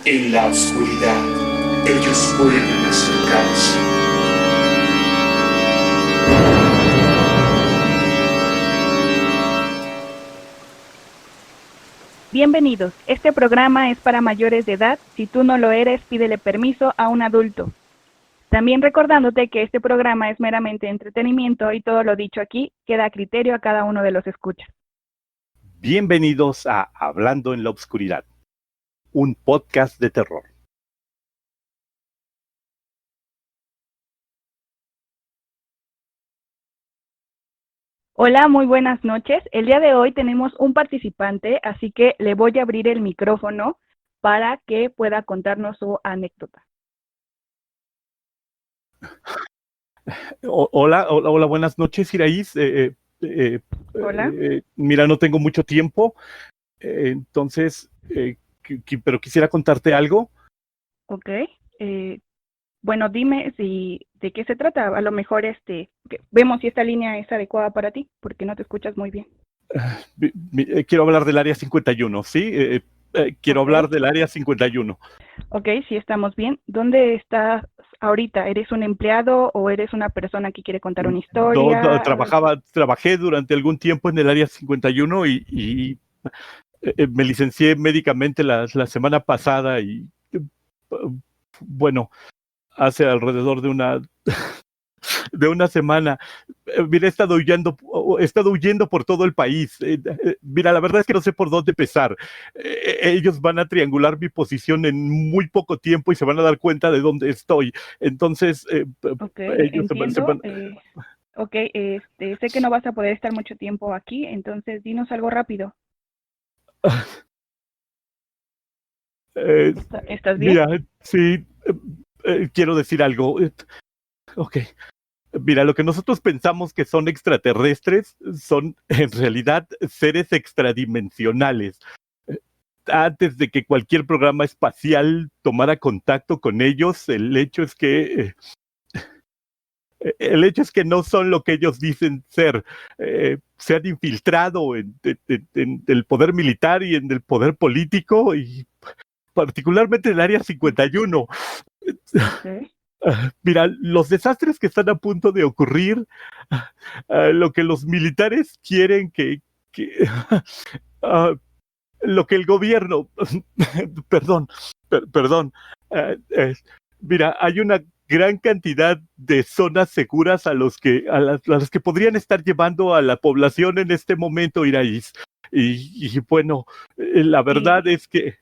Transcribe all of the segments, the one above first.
En la oscuridad, ellos pueden acercarse. Bienvenidos, este programa es para mayores de edad. Si tú no lo eres, pídele permiso a un adulto. También recordándote que este programa es meramente entretenimiento y todo lo dicho aquí queda a criterio a cada uno de los escuchas. Bienvenidos a Hablando en la Oscuridad, un podcast de terror. Hola, muy buenas noches. El día de hoy tenemos un participante, así que le voy a abrir el micrófono para que pueda contarnos su anécdota. Hola, buenas noches, Iraís. Hola. Mira, no tengo mucho tiempo, entonces, pero quisiera contarte algo. Ok. Bueno, dime de qué se trata. A lo mejor vemos si esta línea es adecuada para ti, porque no te escuchas muy bien. Quiero hablar del área 51, ¿sí? Quiero hablar del área 51. Ok, sí estamos bien. ¿Dónde estás ahorita? ¿Eres un empleado o eres una persona que quiere contar una historia? Trabajé durante algún tiempo en el área 51 y me licencié médicamente la semana pasada y, bueno, hace alrededor de una semana. Mira, he estado huyendo por todo el país. Mira, la verdad es que no sé por dónde empezar. Ellos van a triangular mi posición en muy poco tiempo y se van a dar cuenta de dónde estoy. Entonces, Ok, ellos entiendo. Ok, sé que no vas a poder estar mucho tiempo aquí, entonces dinos algo rápido. Eh, ¿Estás bien? Mira, sí, quiero decir algo. Ok. Mira, lo que nosotros pensamos que son extraterrestres son en realidad seres extradimensionales. Antes de que cualquier programa espacial tomara contacto con ellos, el hecho es que no son lo que ellos dicen ser. Se han infiltrado en el poder militar y en el poder político, y particularmente en el área 51. Okay. Mira, los desastres que están a punto de ocurrir, lo que los militares quieren que uh, lo que el gobierno, perdón, perdón, uh, uh, mira, hay una gran cantidad de zonas seguras a las que podrían estar llevando a la población en este momento, Iraís. Y bueno, la verdad es que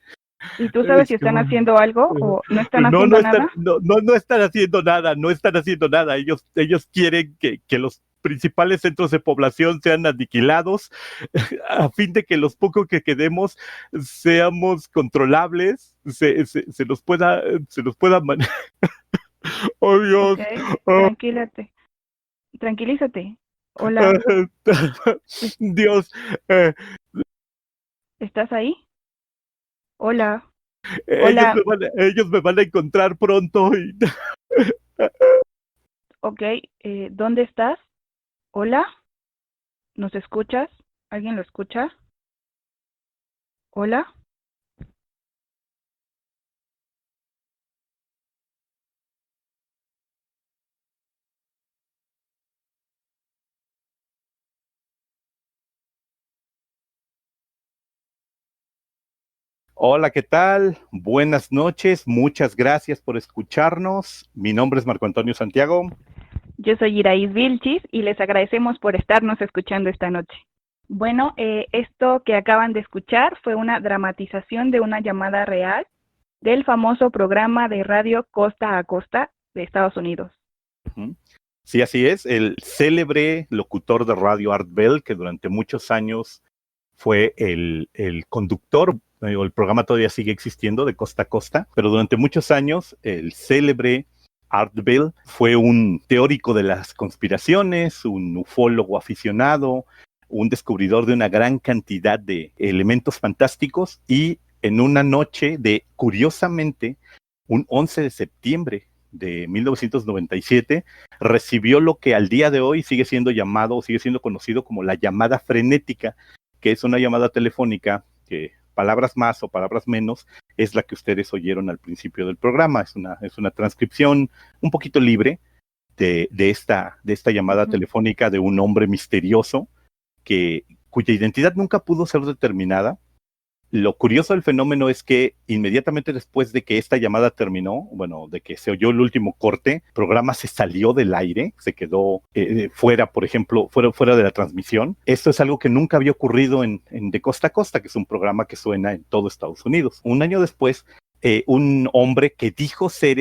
¿Y tú sabes si están haciendo algo o no están haciendo nada? No están haciendo nada, no están haciendo nada. Ellos quieren que los principales centros de población sean aniquilados a fin de que los pocos que quedemos seamos controlables, se nos pueda Oh, Dios. Ok, Oh, tranquilízate. Hola, Dios. eh, ¿estás ahí? Hola, ellos hola. ellos me van a encontrar pronto y Ok, ¿dónde estás? Hola, ¿nos escuchas? ¿Alguien lo escucha? Hola. Hola, ¿qué tal? Buenas noches, muchas gracias por escucharnos. Mi nombre es Marco Antonio Santiago. Yo soy Iraís Vilchis y les agradecemos por estarnos escuchando esta noche. Bueno, esto que acaban de escuchar fue una dramatización de una llamada real del famoso programa de radio Costa a Costa de Estados Unidos. Sí, así es, el célebre locutor de radio Art Bell, que durante muchos años fue el conductor, el programa todavía sigue existiendo de Costa a Costa, pero durante muchos años el célebre Art Bell fue un teórico de las conspiraciones, un ufólogo aficionado, un descubridor de una gran cantidad de elementos fantásticos, y en una noche de, curiosamente, un 11 de septiembre de 1997, recibió lo que al día de hoy sigue siendo llamado o sigue siendo conocido como la llamada frenética, que es una llamada telefónica que palabras más o palabras menos es la que ustedes oyeron al principio del programa. Es una transcripción un poquito libre de esta llamada telefónica de un hombre misterioso cuya identidad nunca pudo ser determinada. Lo curioso del fenómeno es que inmediatamente después de que esta llamada terminó, bueno, de que se oyó el último corte, el programa se salió del aire, se quedó fuera, por ejemplo, fuera de la transmisión. Esto es algo que nunca había ocurrido en De Costa a Costa, que es un programa que suena en todo Estados Unidos. Un año después, un hombre que dijo ser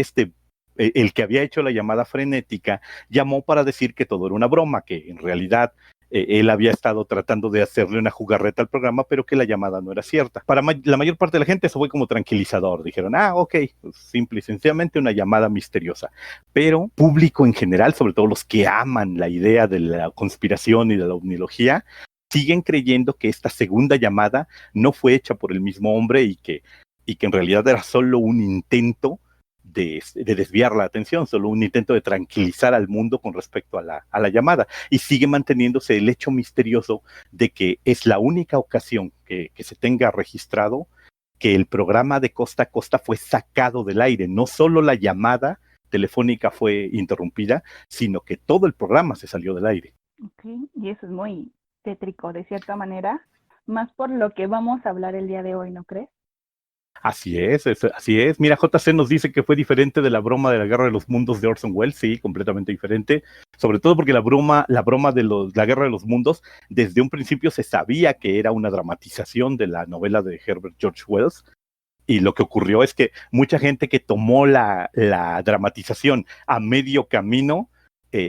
el que había hecho la llamada frenética, llamó para decir que todo era una broma, que en realidad él había estado tratando de hacerle una jugarreta al programa, pero que la llamada no era cierta. Para la mayor parte de la gente eso fue como tranquilizador. Dijeron, ok, pues, simple y sencillamente una llamada misteriosa. Pero público en general, sobre todo los que aman la idea de la conspiración y de la ovnilogía, siguen creyendo que esta segunda llamada no fue hecha por el mismo hombre y que en realidad era solo un intento de desviar la atención, solo un intento de tranquilizar al mundo con respecto a la llamada, y sigue manteniéndose el hecho misterioso de que es la única ocasión que se tenga registrado que el programa de Costa a Costa fue sacado del aire. No solo la llamada telefónica fue interrumpida, sino que todo el programa se salió del aire. Okay. Y eso es muy tétrico de cierta manera, más por lo que vamos a hablar el día de hoy, ¿no crees? Así es. Mira, JC nos dice que fue diferente de la broma de la Guerra de los Mundos de Orson Welles. Sí, completamente diferente. Sobre todo porque la broma de la Guerra de los Mundos, desde un principio se sabía que era una dramatización de la novela de Herbert George Wells. Y lo que ocurrió es que mucha gente que tomó la dramatización a medio camino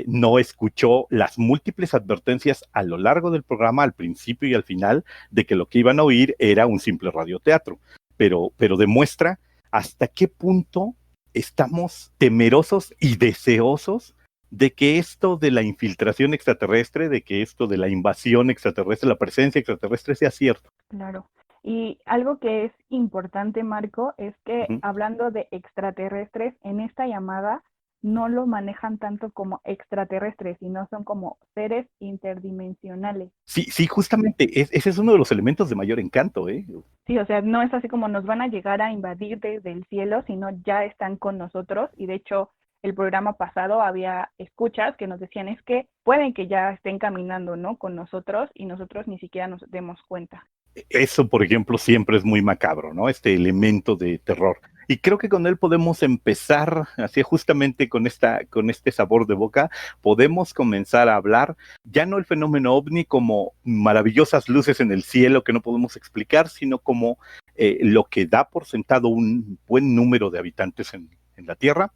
no escuchó las múltiples advertencias a lo largo del programa, al principio y al final, de que lo que iban a oír era un simple radioteatro. Pero demuestra hasta qué punto estamos temerosos y deseosos de que esto de la infiltración extraterrestre, de que esto de la invasión extraterrestre, la presencia extraterrestre sea cierto. Claro. Y algo que es importante, Marco, es que hablando de extraterrestres, en esta llamada no lo manejan tanto como extraterrestres, sino son como seres interdimensionales. Sí, justamente, ese es uno de los elementos de mayor encanto, ¿eh? Sí, o sea, no es así como nos van a llegar a invadir desde el cielo, sino ya están con nosotros. Y de hecho, el programa pasado había escuchas que nos decían es que pueden que ya estén caminando, ¿no?, con nosotros y nosotros ni siquiera nos demos cuenta. Eso, por ejemplo, siempre es muy macabro, ¿no? Este elemento de terror. Y creo que con él podemos empezar, así justamente con este sabor de boca, podemos comenzar a hablar, ya no el fenómeno ovni como maravillosas luces en el cielo que no podemos explicar, sino como lo que da por sentado un buen número de habitantes en la Tierra,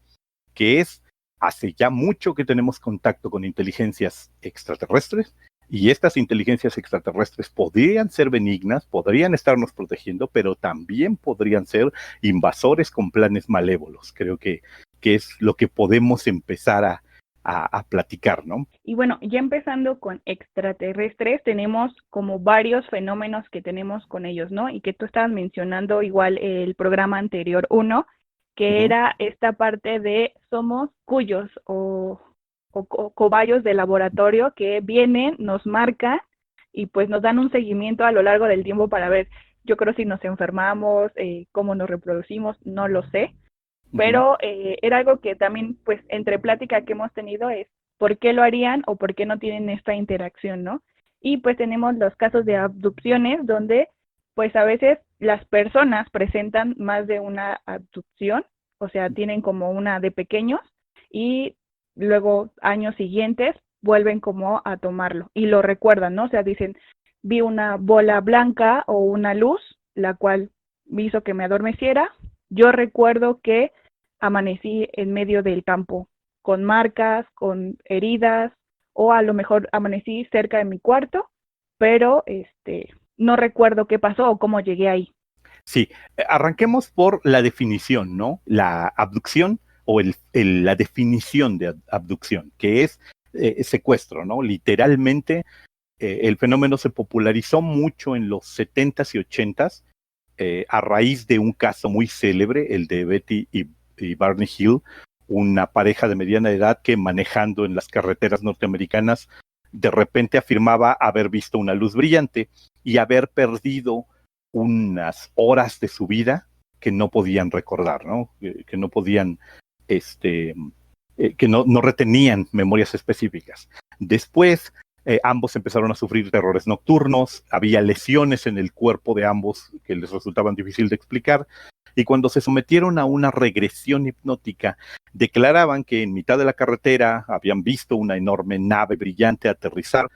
que es, hace ya mucho que tenemos contacto con inteligencias extraterrestres, y estas inteligencias extraterrestres podrían ser benignas, podrían estarnos protegiendo, pero también podrían ser invasores con planes malévolos. Creo que es lo que podemos empezar a platicar, ¿no? Y bueno, ya empezando con extraterrestres, tenemos como varios fenómenos que tenemos con ellos, ¿no? Y que tú estabas mencionando igual el programa anterior, uno, que era esta parte de somos cuyos o cobayos de laboratorio que vienen, nos marcan y pues nos dan un seguimiento a lo largo del tiempo para ver, yo creo, si nos enfermamos, cómo nos reproducimos, no lo sé, pero era algo que también pues entre plática que hemos tenido es por qué lo harían o por qué no tienen esta interacción, ¿no? Y pues tenemos los casos de abducciones donde pues a veces las personas presentan más de una abducción, o sea, tienen como una de pequeños y luego años siguientes vuelven como a tomarlo y lo recuerdan, ¿no? O sea, dicen, vi una bola blanca o una luz, la cual me hizo que me adormeciera. Yo recuerdo que amanecí en medio del campo con marcas, con heridas, o a lo mejor amanecí cerca de mi cuarto, pero no recuerdo qué pasó o cómo llegué ahí. Sí, arranquemos por la definición, ¿no? La abducción o la definición de abducción, que es secuestro, ¿no? Literalmente, el fenómeno se popularizó mucho en los 70s y 80s a raíz de un caso muy célebre, el de Betty y Barney Hill, una pareja de mediana edad que manejando en las carreteras norteamericanas de repente afirmaba haber visto una luz brillante y haber perdido unas horas de su vida que no podían recordar, ¿no? Que no podían, que no retenían memorias específicas. Después, ambos empezaron a sufrir terrores nocturnos, había lesiones en el cuerpo de ambos que les resultaban difícil de explicar, y cuando se sometieron a una regresión hipnótica, declaraban que en mitad de la carretera habían visto una enorme nave brillante aterrizar,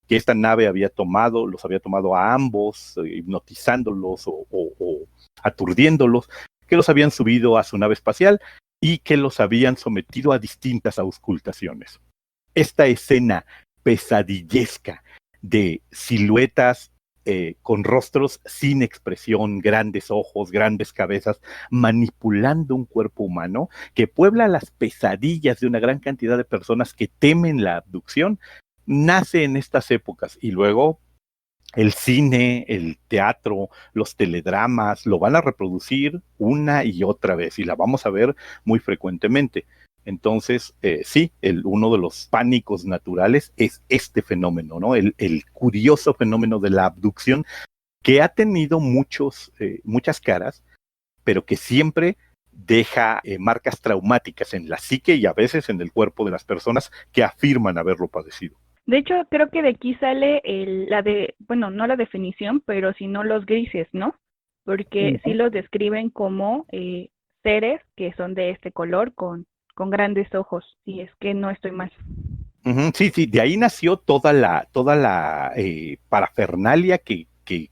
que esta nave los había tomado a ambos, hipnotizándolos o aturdiéndolos, que los habían subido a su nave espacial y que los habían sometido a distintas auscultaciones. Esta escena pesadillesca de siluetas con rostros sin expresión, grandes ojos, grandes cabezas, manipulando un cuerpo humano que puebla las pesadillas de una gran cantidad de personas que temen la abducción, nace en estas épocas. Y luego el cine, el teatro, los teledramas lo van a reproducir una y otra vez y la vamos a ver muy frecuentemente. Entonces, sí, uno de los pánicos naturales es este fenómeno, ¿no? El curioso fenómeno de la abducción, que ha tenido muchas caras, pero que siempre deja marcas traumáticas en la psique y a veces en el cuerpo de las personas que afirman haberlo padecido. De hecho, creo que de aquí sale no la definición, pero sino los grises, ¿no? Porque sí los describen como seres que son de este color con grandes ojos, si es que no estoy mal. Sí, de ahí nació toda la parafernalia que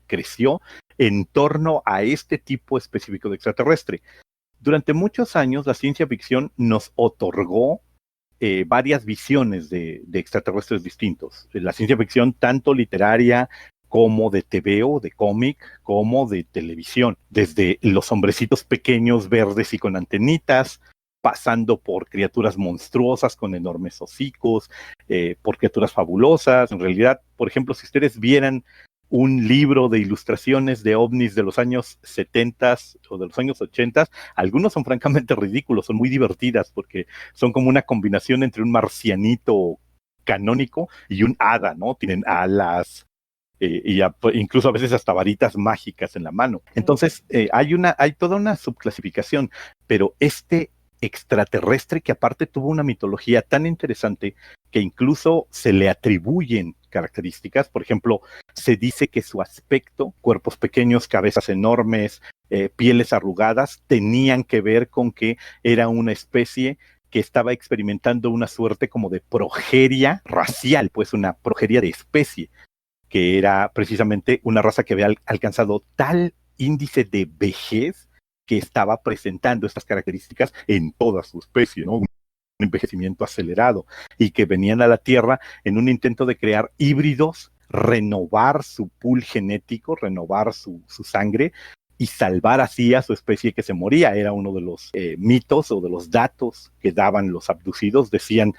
creció en torno a este tipo específico de extraterrestre. Durante muchos años la ciencia ficción nos otorgó varias visiones de extraterrestres distintos. La ciencia ficción tanto literaria como de TVO, de cómic, como de televisión. Desde los hombrecitos pequeños, verdes y con antenitas, pasando por criaturas monstruosas con enormes hocicos, por criaturas fabulosas. En realidad, por ejemplo, si ustedes vieran un libro de ilustraciones de ovnis de los años 70 o de los años 80, algunos son francamente ridículos, son muy divertidas porque son como una combinación entre un marcianito canónico y un hada, ¿no? Tienen alas, incluso a veces hasta varitas mágicas en la mano. Entonces, hay toda una subclasificación, pero este extraterrestre que aparte tuvo una mitología tan interesante que incluso se le atribuyen características. Por ejemplo, se dice que su aspecto, cuerpos pequeños, cabezas enormes, pieles arrugadas, tenían que ver con que era una especie que estaba experimentando una suerte como de progeria racial, pues una progeria de especie, que era precisamente una raza que había alcanzado tal índice de vejez que estaba presentando estas características en toda su especie, ¿no? Un envejecimiento acelerado, y que venían a la Tierra en un intento de crear híbridos, renovar su pool genético, renovar su sangre y salvar así a su especie que se moría. Era uno de los mitos o de los datos que daban los abducidos. Decían,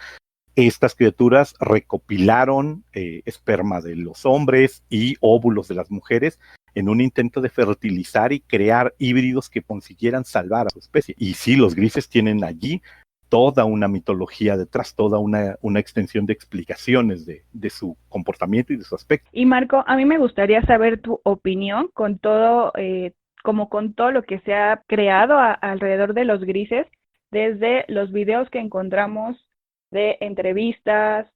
estas criaturas recopilaron esperma de los hombres y óvulos de las mujeres en un intento de fertilizar y crear híbridos que consiguieran salvar a su especie. Y sí, los grises tienen allí toda una mitología detrás, toda una extensión de explicaciones de su comportamiento y de su aspecto. Y Marco, a mí me gustaría saber tu opinión con todo, como con todo lo que se ha creado alrededor de los grises, desde los videos que encontramos de entrevistas,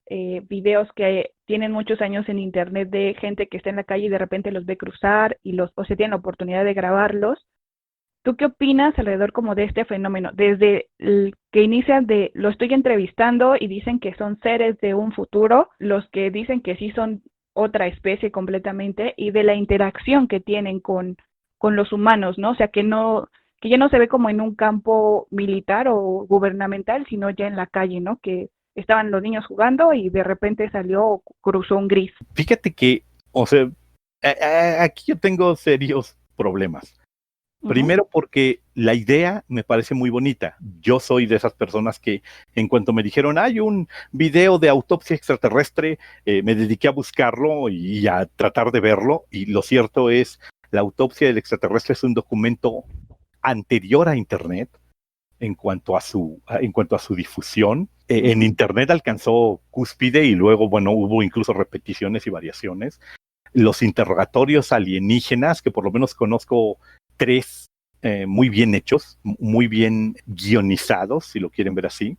videos que tienen muchos años en internet de gente que está en la calle y de repente los ve cruzar o se tiene la oportunidad de grabarlos. ¿Tú qué opinas alrededor como de este fenómeno? Desde el que inicia de lo estoy entrevistando y dicen que son seres de un futuro, los que dicen que sí son otra especie completamente, y de la interacción que tienen con los humanos, ¿no? O sea, que ya no se ve como en un campo militar o gubernamental, sino ya en la calle, ¿no? Que estaban los niños jugando y de repente cruzó un gris. Fíjate que, o sea, aquí yo tengo serios problemas. Primero porque la idea me parece muy bonita. Yo soy de esas personas que en cuanto me dijeron hay un video de autopsia extraterrestre, me dediqué a buscarlo y a tratar de verlo, y lo cierto es, la autopsia del extraterrestre es un documento anterior a Internet en cuanto a su difusión. En Internet alcanzó cúspide y luego, bueno, hubo incluso repeticiones y variaciones. los interrogatorios alienígenas, que por lo menos conozco 3 muy bien hechos, muy bien guionizados, si lo quieren ver así,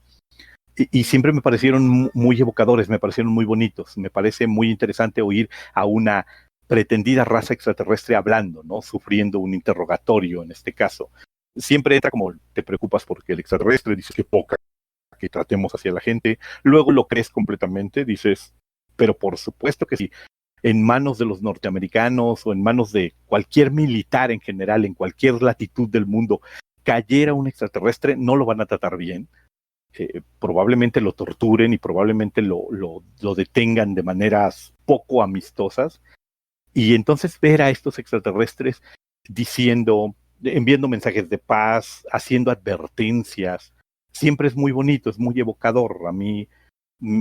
y siempre me parecieron muy evocadores, me parecieron muy bonitos. Me parece muy interesante oír a una pretendida raza extraterrestre hablando, ¿no? Sufriendo un interrogatorio en este caso. Siempre entra como te preocupas porque el extraterrestre, dices que poca que tratemos hacia la gente, luego lo crees completamente, dices, pero por supuesto que sí, en manos de los norteamericanos o en manos de cualquier militar en general, en cualquier latitud del mundo, cayera un extraterrestre, no lo van a tratar bien. Probablemente lo torturen y probablemente lo detengan de maneras poco amistosas. Y entonces ver a estos extraterrestres diciendo, enviando mensajes de paz, haciendo advertencias, siempre es muy bonito, es muy evocador. A mí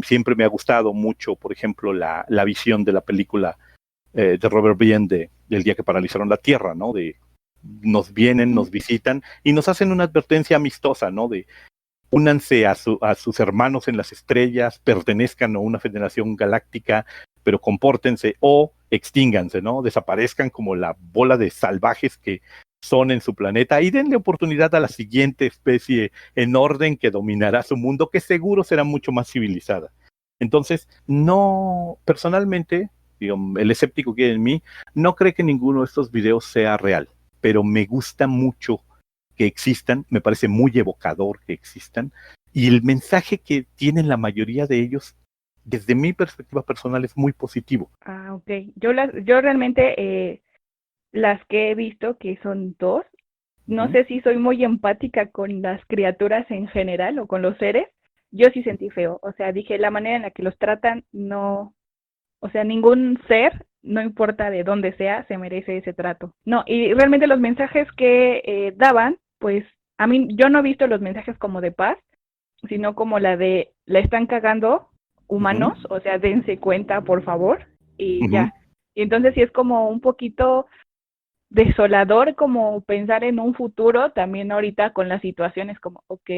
siempre me ha gustado mucho, por ejemplo, la visión de la película de Robert Bien del día que paralizaron la Tierra, ¿no? De nos vienen, nos visitan y nos hacen una advertencia amistosa, ¿no? De únanse a sus hermanos en las estrellas, pertenezcan a una federación galáctica, pero compórtense o extínganse, ¿no? Desaparezcan como la bola de salvajes que son en su planeta y denle oportunidad a la siguiente especie en orden que dominará su mundo, que seguro será mucho más civilizada. Entonces, no, personalmente, digamos, el escéptico que hay en mí, no cree que ninguno de estos videos sea real, pero me gusta mucho que existan, me parece muy evocador que existan, y el mensaje que tienen la mayoría de ellos, desde mi perspectiva personal, es muy positivo. Ah, ok. Yo realmente las que he visto, que son 2, no sé si soy muy empática con las criaturas en general o con los seres, yo sí sentí feo, o sea, dije, la manera en la que los tratan, no, o sea, ningún ser, no importa de dónde sea, se merece ese trato. No, y realmente los mensajes que daban, pues, a mí, yo no he visto los mensajes como de paz, sino como la de, la están cagando humanos, o sea, dense cuenta, por favor, y ya. Y entonces sí es como un poquito desolador como pensar en un futuro, también ahorita con las situaciones como, ok,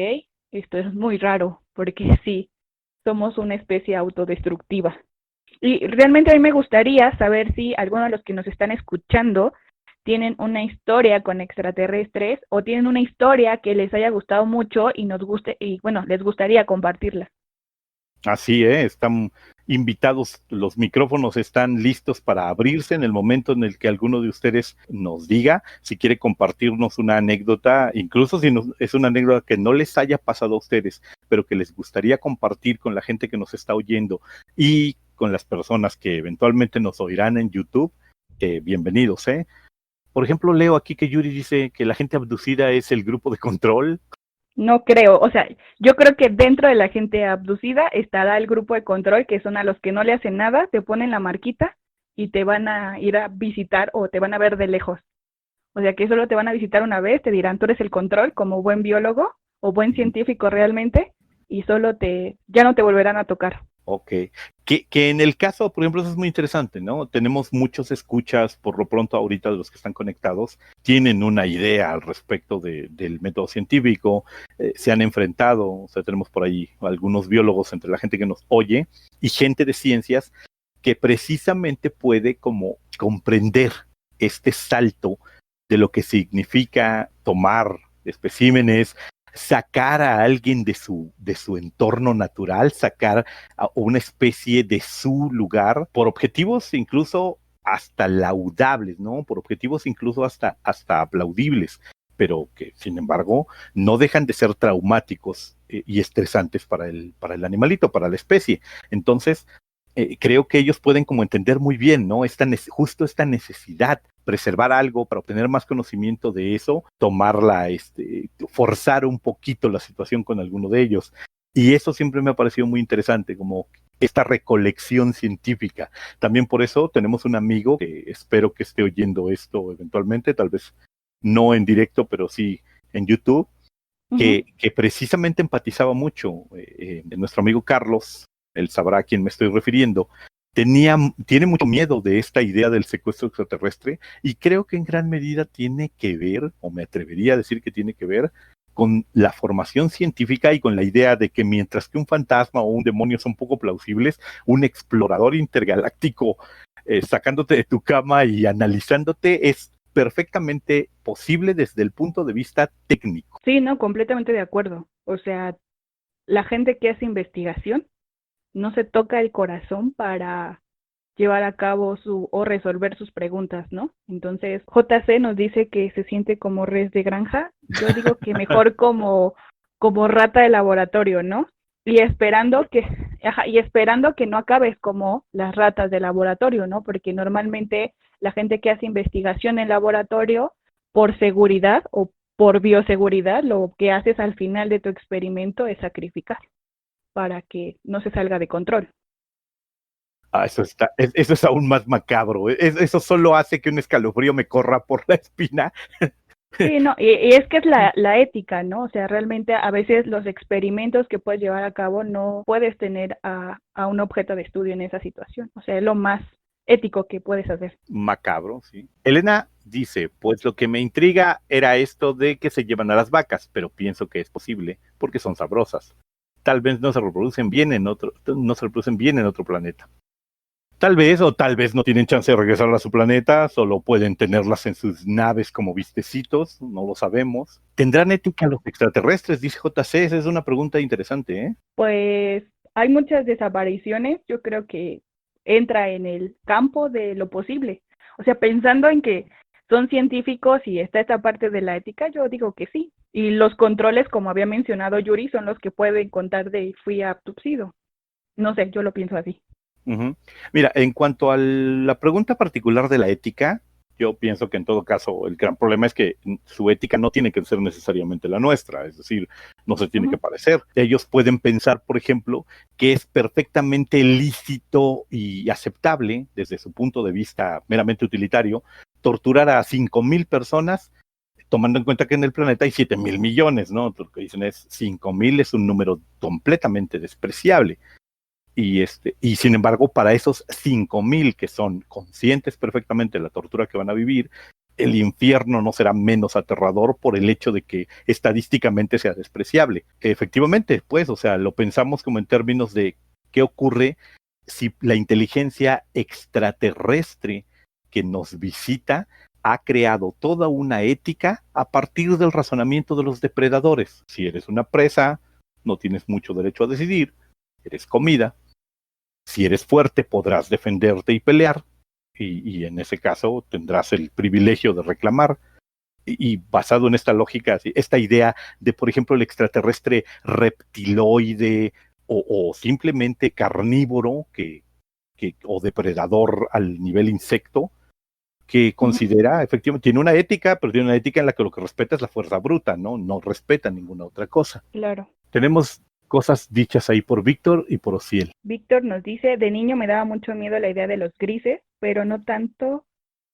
esto es muy raro, porque sí, somos una especie autodestructiva. Y realmente a mí me gustaría saber si algunos de los que nos están escuchando tienen una historia con extraterrestres o tienen una historia que les haya gustado mucho y nos guste, y bueno, les gustaría compartirla. Así están invitados, los micrófonos están listos para abrirse en el momento en el que alguno de ustedes nos diga si quiere compartirnos una anécdota, incluso si es una anécdota que no les haya pasado a ustedes, pero que les gustaría compartir con la gente que nos está oyendo y con las personas que eventualmente nos oirán en YouTube. Bienvenidos. Por ejemplo, leo aquí que Yuri dice que la gente abducida es el grupo de control. No creo, o sea, yo creo que dentro de la gente abducida estará el grupo de control, que son a los que no le hacen nada, te ponen la marquita y te van a ir a visitar o te van a ver de lejos. O sea, que solo te van a visitar una vez, te dirán, tú eres el control como buen biólogo o buen científico realmente, y solo ya no te volverán a tocar. Ok, que en el caso, por ejemplo, eso es muy interesante, ¿no? Tenemos muchos escuchas, por lo pronto ahorita de los que están conectados, tienen una idea al respecto del método científico, se han enfrentado, o sea, tenemos por ahí algunos biólogos entre la gente que nos oye y gente de ciencias que precisamente puede como comprender este salto de lo que significa tomar especímenes, sacar a alguien de su entorno natural, sacar a una especie de su lugar, por objetivos incluso hasta laudables, ¿no? Por objetivos incluso hasta aplaudibles, pero que sin embargo no dejan de ser traumáticos y estresantes para el animalito, para la especie. Entonces, creo que ellos pueden como entender muy bien, ¿no? Justo esta necesidad, preservar algo para obtener más conocimiento de eso, tomarla, forzar un poquito la situación con alguno de ellos. Y eso siempre me ha parecido muy interesante, como esta recolección científica. También por eso tenemos un amigo que espero que esté oyendo esto eventualmente, tal vez no en directo, pero sí en YouTube, que precisamente empatizaba mucho. Nuestro amigo Carlos, él sabrá a quién me estoy refiriendo, tiene mucho miedo de esta idea del secuestro extraterrestre y creo que en gran medida tiene que ver, o me atrevería a decir que tiene que ver, con la formación científica y con la idea de que mientras que un fantasma o un demonio son poco plausibles, un explorador intergaláctico sacándote de tu cama y analizándote, es perfectamente posible desde el punto de vista técnico. Sí, no, completamente de acuerdo. O sea, la gente que hace investigación no se toca el corazón para llevar a cabo o resolver sus preguntas, ¿no? Entonces, JC nos dice que se siente como res de granja. Yo digo que mejor como rata de laboratorio, ¿no? Y esperando que no acabes como las ratas de laboratorio, ¿no? Porque normalmente la gente que hace investigación en laboratorio, por seguridad o por bioseguridad, lo que haces al final de tu experimento es sacrificar para que no se salga de control. Eso es aún más macabro. Eso solo hace que un escalofrío me corra por la espina. Sí, no, y es que es la ética, ¿no? O sea, realmente a veces los experimentos que puedes llevar a cabo no puedes tener a un objeto de estudio en esa situación. O sea, es lo más ético que puedes hacer. Macabro, sí. Elena dice, pues lo que me intriga era esto de que se llevan a las vacas, pero pienso que es posible porque son sabrosas. Tal vez no se reproducen bien en otro planeta. Tal vez o tal vez no tienen chance de regresar a su planeta, solo pueden tenerlas en sus naves como vistecitos, no lo sabemos. ¿Tendrán ética los extraterrestres? Dice JC, esa es una pregunta interesante, ¿eh? Pues hay muchas desapariciones, yo creo que entra en el campo de lo posible. O sea, pensando en que son científicos y está esta parte de la ética, yo digo que sí. Y los controles, como había mencionado Yuri, son los que pueden contar de fui abducido. No sé, yo lo pienso así. Uh-huh. Mira, en cuanto a la pregunta particular de la ética, yo pienso que en todo caso el gran problema es que su ética no tiene que ser necesariamente la nuestra, es decir, no se tiene que parecer. Ellos pueden pensar, por ejemplo, que es perfectamente lícito y aceptable desde su punto de vista meramente utilitario torturar a 5,000 personas, tomando en cuenta que en el planeta hay 7,000 millones, ¿no? Lo que dicen es 5,000 es un número completamente despreciable. Y sin embargo, para esos 5,000 que son conscientes perfectamente de la tortura que van a vivir, el infierno no será menos aterrador por el hecho de que estadísticamente sea despreciable. Efectivamente, pues, o sea, lo pensamos como en términos de qué ocurre si la inteligencia extraterrestre que nos visita ha creado toda una ética a partir del razonamiento de los depredadores. Si eres una presa, no tienes mucho derecho a decidir, eres comida. Si eres fuerte, podrás defenderte y pelear, y en ese caso tendrás el privilegio de reclamar. Y basado en esta lógica, esta idea de, por ejemplo, el extraterrestre reptiloide o simplemente carnívoro o depredador al nivel insecto, que considera, efectivamente, tiene una ética, pero tiene una ética en la que lo que respeta es la fuerza bruta, no respeta ninguna otra cosa. Claro. Tenemos cosas dichas ahí por Víctor y por Ociel. Víctor nos dice, de niño me daba mucho miedo la idea de los grises, pero no tanto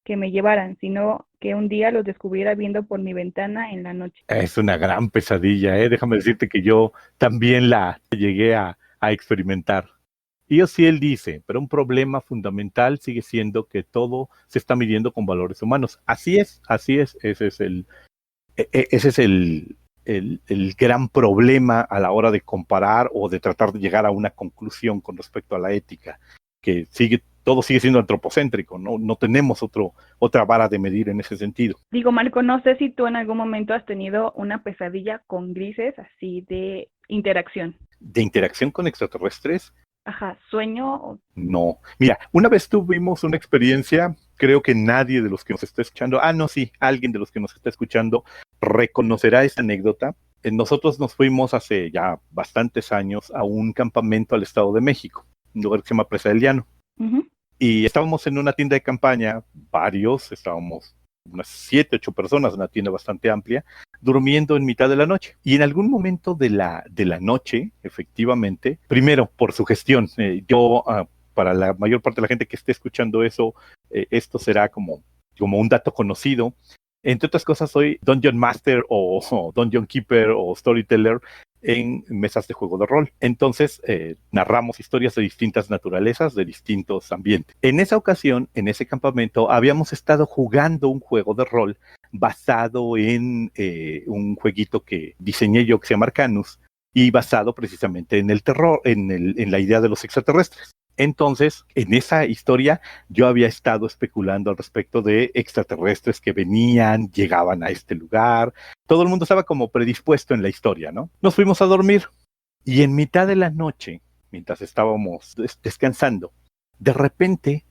que me llevaran, sino que un día los descubriera viendo por mi ventana en la noche. Es una gran pesadilla, ¿eh? Déjame decirte que yo también la llegué a experimentar. Y Ociel dice, pero un problema fundamental sigue siendo que todo se está midiendo con valores humanos. Así es, ese es el gran problema a la hora de comparar o de tratar de llegar a una conclusión con respecto a la ética, que todo sigue siendo antropocéntrico, no tenemos otra vara de medir en ese sentido. Digo, Marco, no sé si tú en algún momento has tenido una pesadilla con grises así de interacción. ¿De interacción con extraterrestres? Ajá, sueño. No. Mira, una vez tuvimos una experiencia, creo que nadie de los que nos está escuchando, alguien de los que nos está escuchando reconocerá esa anécdota. Nosotros nos fuimos hace ya bastantes años a un campamento al Estado de México, un lugar que se llama Presa del Llano. Uh-huh. Y estábamos en una tienda de campaña, estábamos unas 7, 8 personas, una tienda bastante amplia, durmiendo en mitad de la noche. Y en algún momento de la noche, efectivamente, primero por su gestión, para la mayor parte de la gente que esté escuchando eso, esto será como un dato conocido. Entre otras cosas, soy Dungeon Master o Dungeon Keeper o Storyteller en mesas de juego de rol. Entonces, narramos historias de distintas naturalezas, de distintos ambientes. En esa ocasión, en ese campamento, habíamos estado jugando un juego de rol basado en un jueguito que diseñé yo que se llama Arcanus y basado precisamente en el terror, en la idea de los extraterrestres. Entonces, en esa historia, yo había estado especulando al respecto de extraterrestres que venían, llegaban a este lugar. Todo el mundo estaba como predispuesto en la historia, ¿no? Nos fuimos a dormir y en mitad de la noche, mientras estábamos descansando, de repente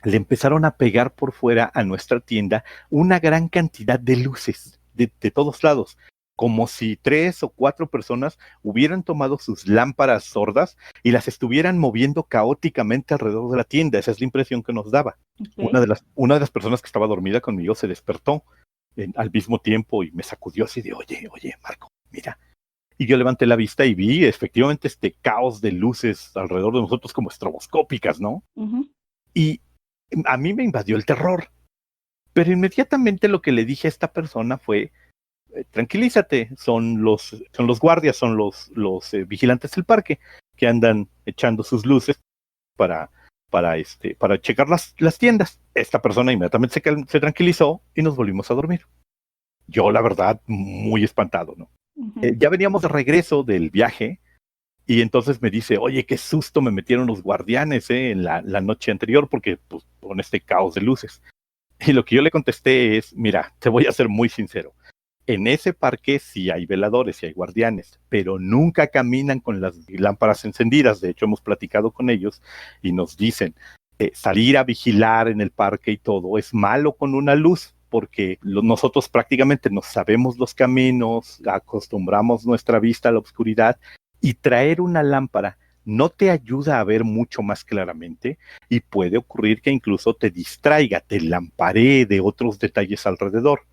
le empezaron a pegar por fuera a nuestra tienda una gran cantidad de luces de todos lados, como si 3 o 4 personas hubieran tomado sus lámparas sordas y las estuvieran moviendo caóticamente alrededor de la tienda. Esa es la impresión que nos daba. Okay. Una de las personas que estaba dormida conmigo se despertó al mismo tiempo y me sacudió así de, oye, Marco, mira. Y yo levanté la vista y vi efectivamente este caos de luces alrededor de nosotros como estroboscópicas, ¿no? Uh-huh. Y a mí me invadió el terror. Pero inmediatamente lo que le dije a esta persona fue, tranquilízate, son los guardias, son los vigilantes del parque que andan echando sus luces para checar las tiendas. Esta persona inmediatamente se tranquilizó y nos volvimos a dormir. Yo, la verdad, muy espantado, ¿no? Uh-huh. Ya veníamos de regreso del viaje y entonces me dice, oye, qué susto me metieron los guardianes en la noche anterior porque pues, con este caos de luces. Y lo que yo le contesté es, mira, te voy a ser muy sincero. En ese parque sí hay veladores, sí hay guardianes, pero nunca caminan con las lámparas encendidas. De hecho, hemos platicado con ellos y nos dicen, salir a vigilar en el parque y todo es malo con una luz, porque nosotros prácticamente nos sabemos los caminos, acostumbramos nuestra vista a la oscuridad, y traer una lámpara no te ayuda a ver mucho más claramente y puede ocurrir que incluso te distraiga, te lamparee de otros detalles alrededor.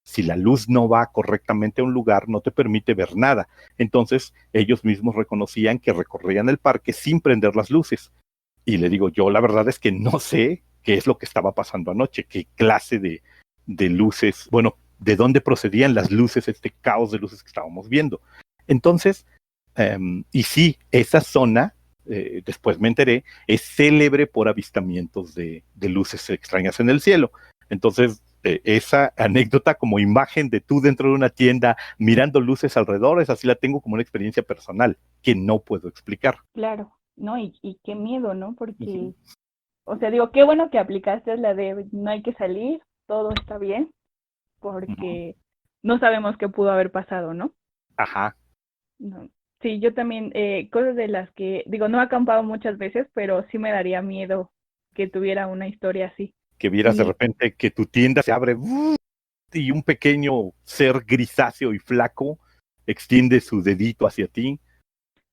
Si la luz no va correctamente a un lugar, no te permite ver nada. Entonces, ellos mismos reconocían que recorrían el parque sin prender las luces. Y le digo, yo la verdad es que no sé qué es lo que estaba pasando anoche, qué clase de luces, bueno, de dónde procedían las luces, este caos de luces que estábamos viendo. Entonces, y sí, esa zona, después me enteré, es célebre por avistamientos de luces extrañas en el cielo. Entonces, esa anécdota como imagen de tú dentro de una tienda mirando luces alrededor, esa sí la tengo como una experiencia personal que no puedo explicar. Claro, ¿no? Y qué miedo, ¿no? Porque, o sea, digo, qué bueno que aplicaste la de no hay que salir, todo está bien, porque no sabemos qué pudo haber pasado, ¿no? Ajá. No. Sí, yo también, cosas de las que, digo, no he acampado muchas veces, pero sí me daría miedo que tuviera una historia así. Que vieras de repente que tu tienda se abre y un pequeño ser grisáceo y flaco extiende su dedito hacia ti.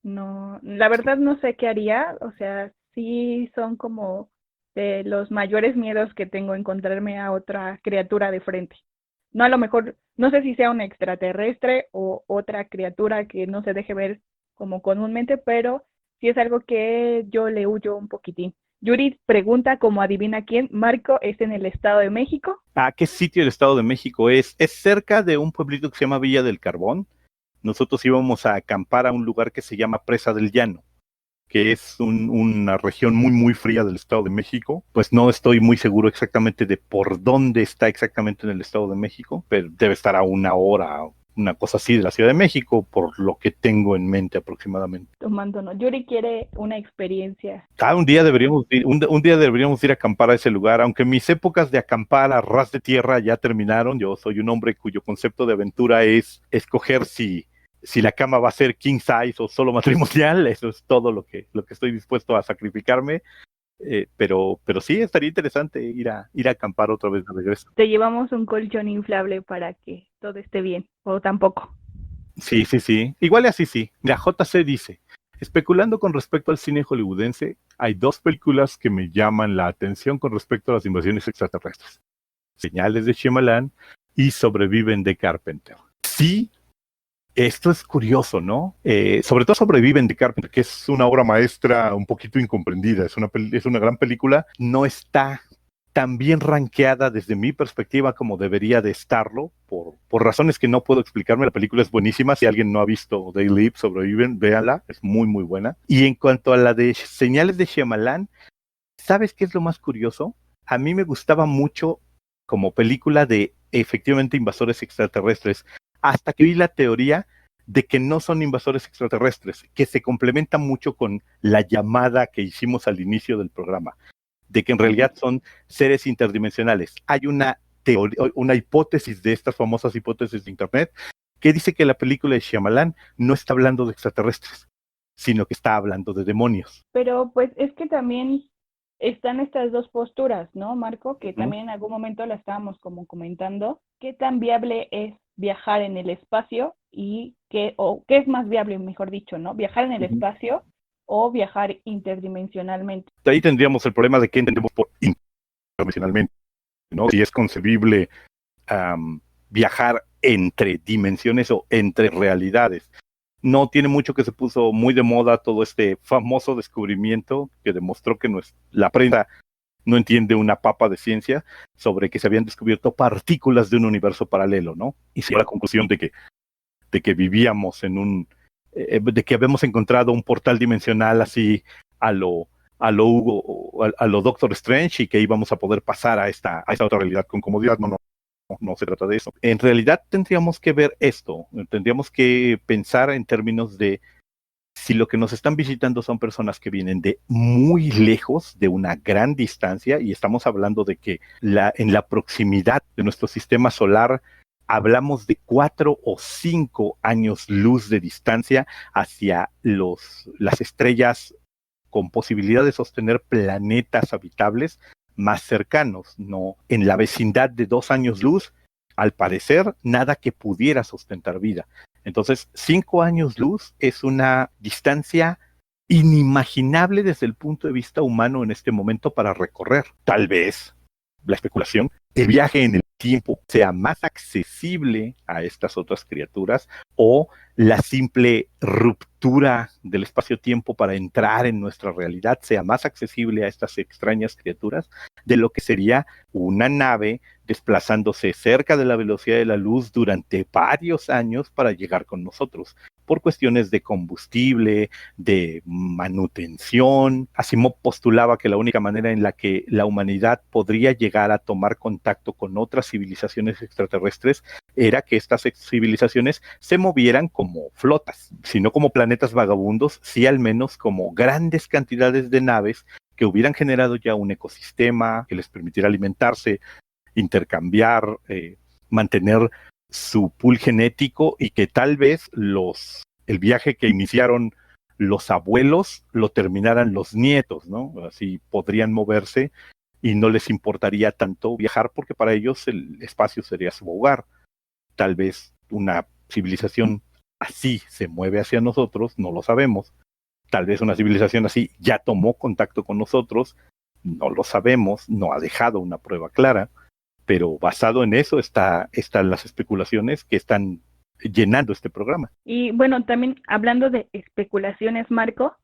No, la verdad no sé qué haría, o sea, sí son como de los mayores miedos que tengo encontrarme a otra criatura de frente. No, a lo mejor, no sé si sea un extraterrestre o otra criatura que no se deje ver como comúnmente, pero sí es algo que yo le huyo un poquitín. Yuri pregunta, como adivina quién, Marco es en el Estado de México. ¿A qué sitio del Estado de México es? Es cerca de un pueblito que se llama Villa del Carbón. Nosotros íbamos a acampar a un lugar que se llama Presa del Llano, que es una región muy, muy fría del Estado de México. Pues no estoy muy seguro exactamente de por dónde está exactamente en el Estado de México, pero debe estar a 1 hora, una cosa así de la Ciudad de México, por lo que tengo en mente aproximadamente. Tomando, no. Yuri quiere una experiencia. Un día deberíamos ir a acampar a ese lugar, aunque mis épocas de acampar a ras de tierra ya terminaron. Yo soy un hombre cuyo concepto de aventura es escoger si la cama va a ser king size o solo matrimonial. Eso es todo lo que estoy dispuesto a sacrificarme. Pero sí, estaría interesante ir a acampar otra vez de regreso. Te llevamos un colchón inflable para que todo esté bien, o tampoco. Sí. Igual y así sí. La JC dice, especulando con respecto al cine hollywoodense, hay 2 películas que me llaman la atención con respecto a las invasiones extraterrestres. Señales de Shyamalan y Sobreviven de Carpenter. Sí, esto es curioso, ¿no? Sobre todo Sobreviven de Carpenter, que es una obra maestra un poquito incomprendida. Es una gran película. No está tan bien rankeada desde mi perspectiva como debería de estarlo, por razones que no puedo explicarme. La película es buenísima. Si alguien no ha visto They Live, Sobreviven, véanla. Es muy, muy buena. Y en cuanto a la de Señales de Shyamalan, ¿sabes qué es lo más curioso? A mí me gustaba mucho como película de efectivamente invasores extraterrestres, hasta que vi la teoría de que no son invasores extraterrestres, que se complementa mucho con la llamada que hicimos al inicio del programa, de que en realidad son seres interdimensionales. Hay una teoría, una hipótesis de estas famosas hipótesis de Internet, que dice que la película de Shyamalan no está hablando de extraterrestres, sino que está hablando de demonios. Pero pues es que también están estas dos posturas, ¿no, Marco? Que también en algún momento la estábamos como comentando. ¿Qué tan viable es viajar en el espacio y qué es más viable, mejor dicho, ¿no? Viajar en el espacio o viajar interdimensionalmente. Ahí tendríamos el problema de qué entendemos por interdimensionalmente, ¿no? Si es concebible viajar entre dimensiones o entre realidades. No tiene mucho que se puso muy de moda todo este famoso descubrimiento que demostró que la prensa no entiende una papa de ciencia sobre que se habían descubierto partículas de un universo paralelo, ¿no? Y se llegó a la conclusión de que vivíamos en de que habíamos encontrado un portal dimensional así a lo Doctor Strange y que íbamos a poder pasar a esta otra realidad con comodidad. No se trata de eso. En realidad tendríamos que ver esto, tendríamos que pensar en términos de si lo que nos están visitando son personas que vienen de muy lejos, de una gran distancia, y estamos hablando de que en la proximidad de nuestro sistema solar hablamos de 4 o 5 años luz de distancia hacia las estrellas con posibilidad de sostener planetas habitables más cercanos, no en la vecindad de 2 años luz, al parecer, nada que pudiera sustentar vida. Entonces, 5 años luz es una distancia inimaginable desde el punto de vista humano en este momento para recorrer. Tal vez, la especulación, el viaje en el tiempo sea más accesible a estas otras criaturas, o la simple ruptura del espacio-tiempo para entrar en nuestra realidad sea más accesible a estas extrañas criaturas de lo que sería una nave desplazándose cerca de la velocidad de la luz durante varios años para llegar con nosotros, por cuestiones de combustible, de manutención. Asimov postulaba que la única manera en la que la humanidad podría llegar a tomar contacto con otras civilizaciones extraterrestres era que estas civilizaciones se movieran como flotas, si no como planetas vagabundos, sí al menos como grandes cantidades de naves que hubieran generado ya un ecosistema que les permitiera alimentarse, intercambiar, mantener su pool genético, y que tal vez el viaje que iniciaron los abuelos lo terminaran los nietos, ¿no? Así podrían moverse y no les importaría tanto viajar porque para ellos el espacio sería su hogar. Tal vez una civilización así se mueve hacia nosotros, no lo sabemos. Tal vez una civilización así ya tomó contacto con nosotros, no lo sabemos, no ha dejado una prueba clara, pero basado en eso están las especulaciones que están llenando este programa. Y bueno, también hablando de especulaciones, Marco,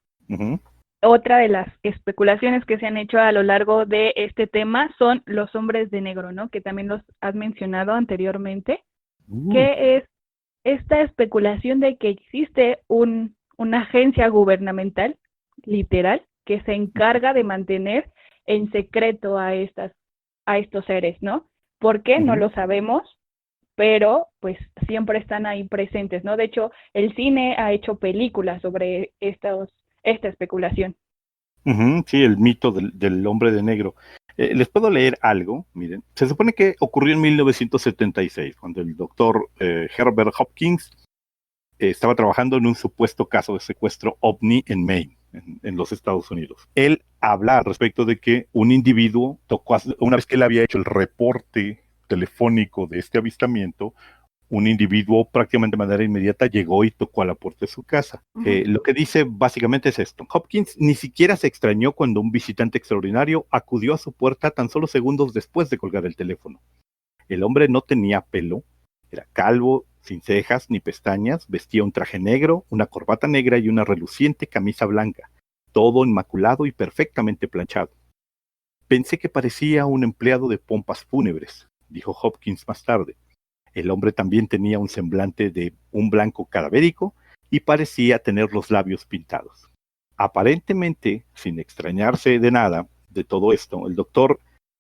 otra de las especulaciones que se han hecho a lo largo de este tema son los hombres de negro, ¿no? Que también los has mencionado anteriormente, que es esta especulación de que existe una agencia gubernamental, literal, que se encarga de mantener en secreto a estos seres, ¿no? ¿Por qué? No lo sabemos, pero pues siempre están ahí presentes, ¿no? De hecho, el cine ha hecho películas sobre esta especulación. Sí, el mito del hombre de negro. Les puedo leer algo, miren. Se supone que ocurrió en 1976, cuando el doctor Herbert Hopkins estaba trabajando en un supuesto caso de secuestro ovni en Maine, en los Estados Unidos. Él habla al respecto de que un individuo una vez que él había hecho el reporte telefónico de este avistamiento, un individuo prácticamente de manera inmediata llegó y tocó a la puerta de su casa. Lo que dice básicamente es esto: Hopkins ni siquiera se extrañó cuando un visitante extraordinario acudió a su puerta tan solo segundos después de colgar el teléfono. El hombre no tenía pelo, era calvo, sin cejas ni pestañas, vestía un traje negro, una corbata negra y una reluciente camisa blanca, todo inmaculado y perfectamente planchado. Pensé que parecía un empleado de pompas fúnebres, dijo Hopkins más tarde. El hombre también tenía un semblante de un blanco cadavérico y parecía tener los labios pintados. Aparentemente, sin extrañarse de nada de todo esto, el doctor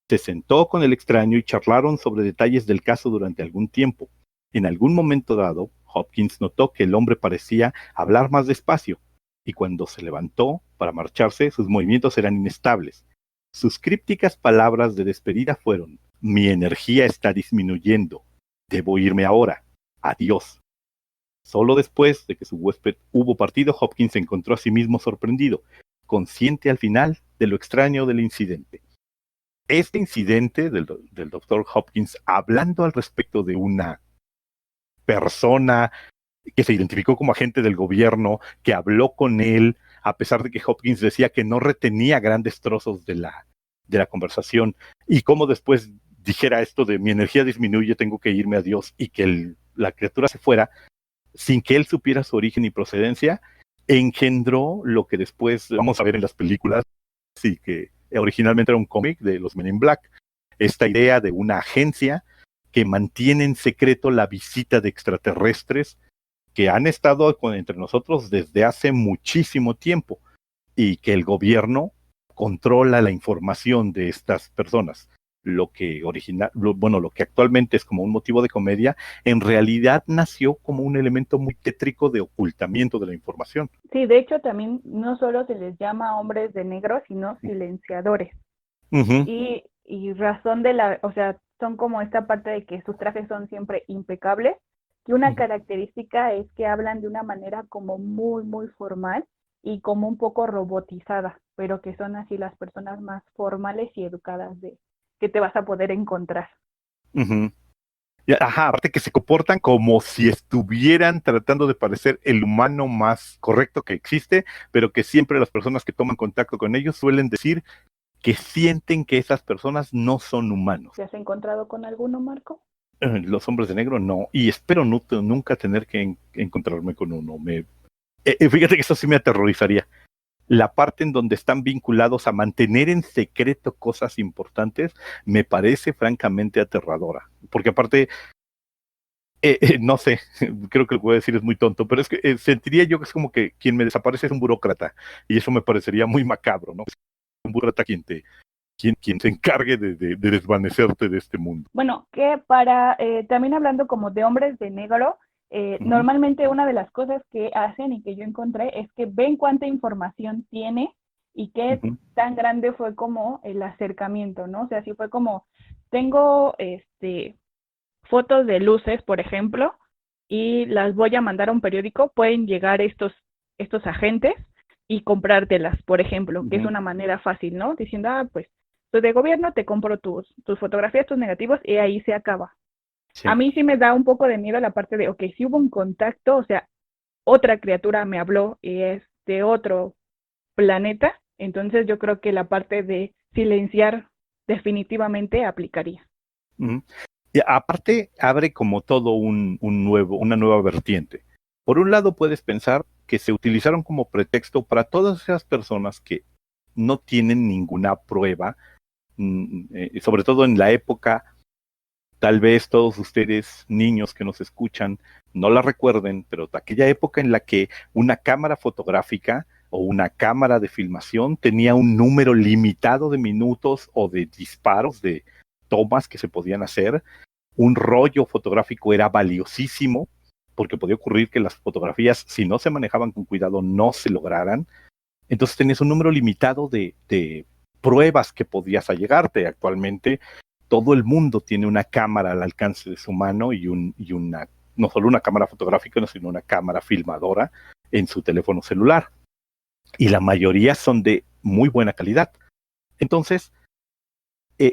se sentó con el extraño y charlaron sobre detalles del caso durante algún tiempo. En algún momento dado, Hopkins notó que el hombre parecía hablar más despacio, y cuando se levantó para marcharse, sus movimientos eran inestables. Sus crípticas palabras de despedida fueron: mi energía está disminuyendo, debo irme ahora, adiós. Solo después de que su huésped hubo partido, Hopkins se encontró a sí mismo sorprendido, consciente al final de lo extraño del incidente. Este incidente del Dr. Hopkins, hablando al respecto de una persona que se identificó como agente del gobierno, que habló con él, a pesar de que Hopkins decía que no retenía grandes trozos de la conversación, y cómo después dijera esto de mi energía disminuye, tengo que irme, adiós, y que la criatura se fuera, sin que él supiera su origen y procedencia, engendró lo que después vamos a ver en las películas, sí, que originalmente era un cómic de los Men in Black, esta idea de una agencia que mantiene en secreto la visita de extraterrestres que han estado entre nosotros desde hace muchísimo tiempo y que el gobierno controla la información de estas personas. Lo que actualmente es como un motivo de comedia, en realidad nació como un elemento muy tétrico de ocultamiento de la información. Sí, de hecho también no solo se les llama hombres de negro, sino silenciadores. Uh-huh. Y razón o sea, son como esta parte de que sus trajes son siempre impecables, y una característica es que hablan de una manera como muy, muy formal y como un poco robotizada, pero que son así las personas más formales y educadas que te vas a poder encontrar. Uh-huh. Ajá, aparte que se comportan como si estuvieran tratando de parecer el humano más correcto que existe, pero que siempre las personas que toman contacto con ellos suelen decir que sienten que esas personas no son humanos. ¿Te has encontrado con alguno, Marco? Los hombres de negro no, y espero nunca tener que encontrarme con uno. Fíjate que eso sí me aterrorizaría. La parte en donde están vinculados a mantener en secreto cosas importantes me parece francamente aterradora, porque aparte, no sé, creo que lo que voy a decir es muy tonto, pero es que sentiría yo que es como que quien me desaparece es un burócrata, y eso me parecería muy macabro, ¿no? Un burócrata quien se encargue de desvanecerte de este mundo. Bueno, que también hablando como de hombres de negro, normalmente una de las cosas que hacen y que yo encontré es que ven cuánta información tiene y qué tan grande fue como el acercamiento, ¿no? O sea, si fue como, tengo fotos de luces, por ejemplo, y las voy a mandar a un periódico, pueden llegar estos agentes y comprártelas, por ejemplo, que es una manera fácil, ¿no? Diciendo, pues, soy de gobierno, te compro tus fotografías, tus negativos, y ahí se acaba. Sí. A mí sí me da un poco de miedo la parte de, ok, si hubo un contacto, o sea, otra criatura me habló y es de otro planeta, entonces yo creo que la parte de silenciar definitivamente aplicaría. Y aparte, abre como todo una nueva vertiente. Por un lado, puedes pensar que se utilizaron como pretexto para todas esas personas que no tienen ninguna prueba, sobre todo en la época. Tal vez todos ustedes, niños que nos escuchan, no la recuerden, pero de aquella época en la que una cámara fotográfica o una cámara de filmación tenía un número limitado de minutos o de disparos, de tomas que se podían hacer. Un rollo fotográfico era valiosísimo, porque podía ocurrir que las fotografías, si no se manejaban con cuidado, no se lograran. Entonces tenías un número limitado de pruebas que podías allegarte. Actualmente todo el mundo tiene una cámara al alcance de su mano y no solo una cámara fotográfica, sino una cámara filmadora en su teléfono celular. Y la mayoría son de muy buena calidad. Entonces,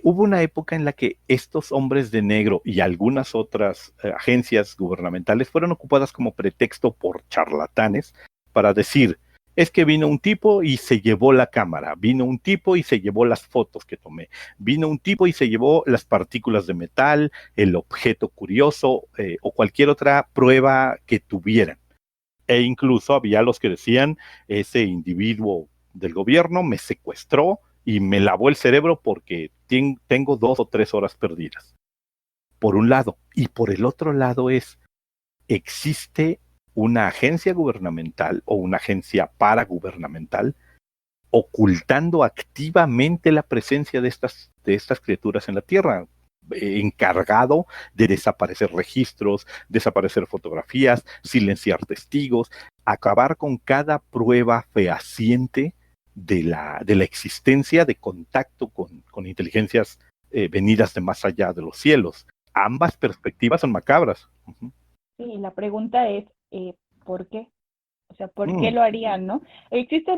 hubo una época en la que estos hombres de negro y algunas otras agencias gubernamentales fueron ocupadas como pretexto por charlatanes para decir, es que vino un tipo y se llevó la cámara, vino un tipo y se llevó las fotos que tomé, vino un tipo y se llevó las partículas de metal, el objeto curioso o cualquier otra prueba que tuvieran. E incluso había los que decían, ese individuo del gobierno me secuestró y me lavó el cerebro porque tengo 2 o 3 horas perdidas. Por un lado. Y por el otro lado existe una agencia gubernamental o una agencia paragubernamental ocultando activamente la presencia de estas criaturas en la Tierra. encargado de desaparecer registros, desaparecer fotografías, silenciar testigos, acabar con cada prueba fehaciente de la existencia de contacto con inteligencias venidas de más allá de los cielos. Ambas perspectivas son macabras. Uh-huh. Sí, la pregunta es, ¿por qué? O sea, ¿por qué lo harían, no? Existe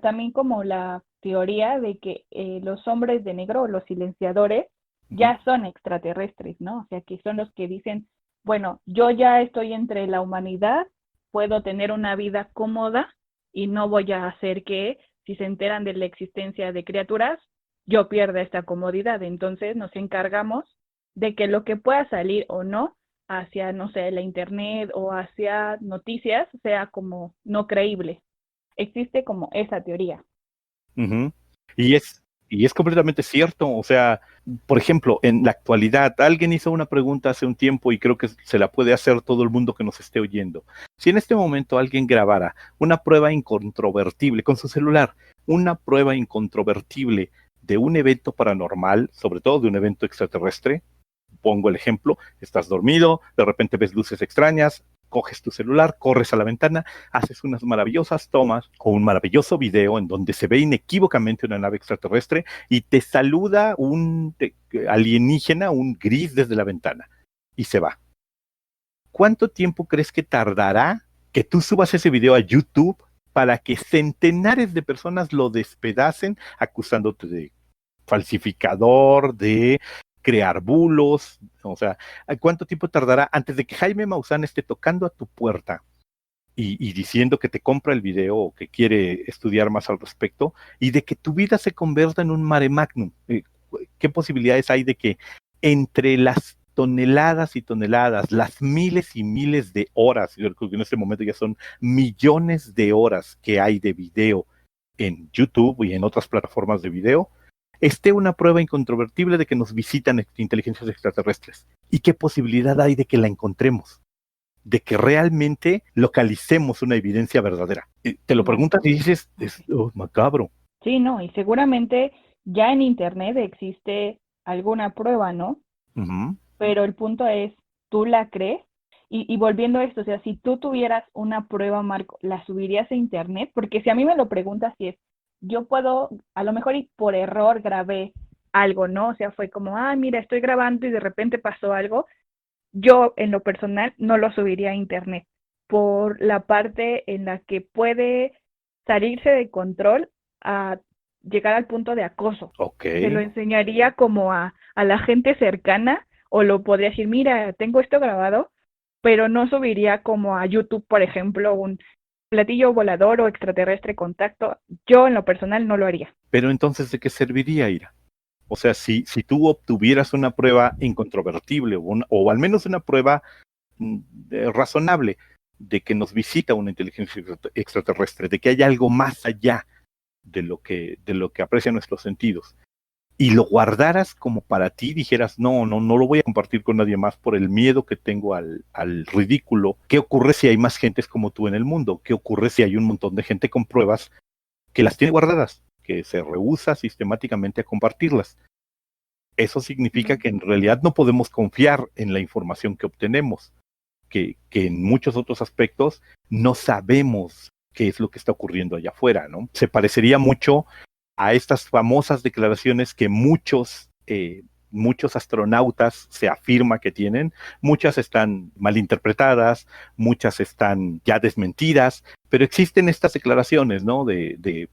también como la teoría de que los hombres de negro, los silenciadores, ya son extraterrestres, ¿no? O sea, que son los que dicen, bueno, yo ya estoy entre la humanidad, puedo tener una vida cómoda y no voy a hacer que, si se enteran de la existencia de criaturas, yo pierda esta comodidad. Entonces nos encargamos de que lo que pueda salir o no hacia, no sé, la internet o hacia noticias sea como no creíble. Existe como esa teoría. Uh-huh. Y es completamente cierto. O sea, por ejemplo, en la actualidad, alguien hizo una pregunta hace un tiempo y creo que se la puede hacer todo el mundo que nos esté oyendo. Si en este momento alguien grabara una prueba incontrovertible con su celular, una prueba incontrovertible de un evento paranormal, sobre todo de un evento extraterrestre, pongo el ejemplo, estás dormido, de repente ves luces extrañas, coges tu celular, corres a la ventana, haces unas maravillosas tomas o un maravilloso video en donde se ve inequívocamente una nave extraterrestre y te saluda un alienígena, un gris desde la ventana y se va. ¿Cuánto tiempo crees que tardará que tú subas ese video a YouTube para que centenares de personas lo despedacen acusándote de falsificador, de crear bulos? O sea, ¿cuánto tiempo tardará antes de que Jaime Maussan esté tocando a tu puerta y diciendo que te compra el video o que quiere estudiar más al respecto y de que tu vida se convierta en un mare magnum? ¿Qué posibilidades hay de que entre las toneladas y toneladas, las miles y miles de horas, yo creo que en este momento ya son millones de horas que hay de video en YouTube y en otras plataformas de video, esté una prueba incontrovertible de que nos visitan inteligencias extraterrestres? ¿Y qué posibilidad hay de que la encontremos? De que realmente localicemos una evidencia verdadera. Te lo preguntas y dices, es macabro. Sí, no, y seguramente ya en internet existe alguna prueba, ¿no? Uh-huh. Pero el punto es, ¿tú la crees? Y volviendo a esto, o sea, si tú tuvieras una prueba, Marco, ¿la subirías a internet? Porque si a mí me lo preguntas, si es, yo puedo, a lo mejor y por error grabé algo, ¿no? O sea, fue como, mira, estoy grabando y de repente pasó algo. Yo, en lo personal, no lo subiría a internet por la parte en la que puede salirse de control a llegar al punto de acoso. Okay. Se lo enseñaría como a la gente cercana o lo podría decir, mira, tengo esto grabado, pero no subiría como a YouTube, por ejemplo, un platillo volador o extraterrestre contacto. Yo, en lo personal, no lo haría. Pero entonces, ¿de qué serviría, Ira? O sea, si tú obtuvieras una prueba incontrovertible o al menos una prueba razonable de que nos visita una inteligencia extraterrestre, de que hay algo más allá de lo que aprecian nuestros sentidos, y lo guardaras como para ti, dijeras, no lo voy a compartir con nadie más por el miedo que tengo al ridículo. ¿Qué ocurre si hay más gentes como tú en el mundo? ¿Qué ocurre si hay un montón de gente con pruebas que las tiene guardadas, que se rehúsa sistemáticamente a compartirlas? Eso significa que en realidad no podemos confiar en la información que obtenemos, que en muchos otros aspectos no sabemos qué es lo que está ocurriendo allá afuera, ¿no? Se parecería mucho a estas famosas declaraciones que muchos astronautas se afirma que tienen. Muchas están malinterpretadas, muchas están ya desmentidas, pero existen estas declaraciones, ¿no?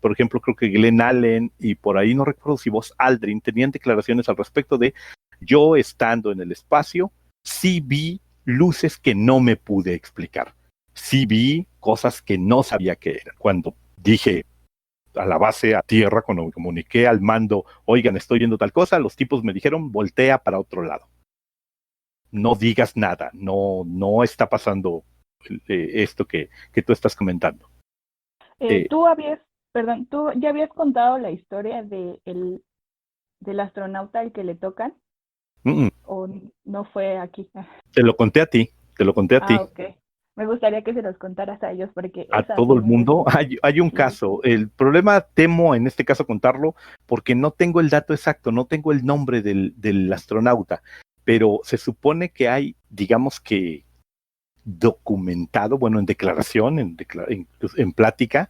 Por ejemplo, creo que Glenn Allen y por ahí no recuerdo si Buzz Aldrin tenían declaraciones al respecto de: yo estando en el espacio, sí vi luces que no me pude explicar. Sí vi cosas que no sabía que eran. Cuando dije a la base, a tierra, cuando me comuniqué al mando, oigan, estoy viendo tal cosa, los tipos me dijeron, voltea para otro lado. No digas nada, no está pasando esto que tú estás comentando. Tú ya habías contado la historia del astronauta al que le tocan, ¿o no fue aquí? Te lo conté a ti. Ok. Me gustaría que se los contaras a ellos porque A esa todo sí el mundo. Hay un sí. caso. El problema, temo en este caso contarlo, porque no tengo el dato exacto, no tengo el nombre del astronauta, pero se supone que hay, digamos que documentado, bueno, en declaración, en plática,